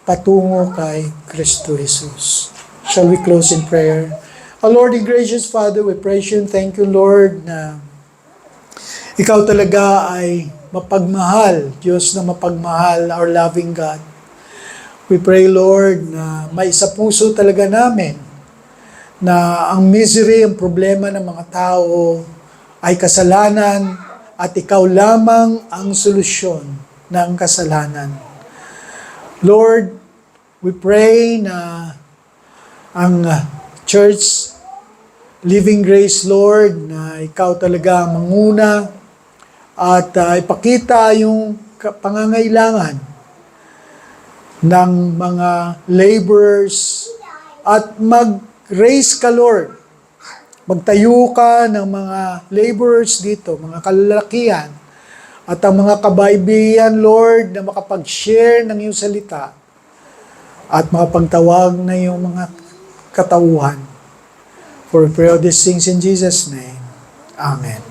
patungo kay Kristo Jesus. Shall we close in prayer? Our Lord and gracious Father, we praise you and thank you, Lord, na ikaw talaga ay mapagmahal, Diyos na mapagmahal, our loving God. We pray, Lord, na may sa puso talaga namin na ang misery, ang problema ng mga tao ay kasalanan at ikaw lamang ang solusyon ng kasalanan. Lord, we pray na ang Church Living Grace, Lord, na ikaw talaga manguna at ipakita yung pangangailangan ng mga laborers at mag-raise ka, Lord. Magtayo ka ng mga laborers dito, mga kalalakihan, at ang mga kabaybaan, Lord, na makapag-share ng iyong salita at makapagtawag na iyong mga katauhan. For we pray all these things in Jesus' name. Amen.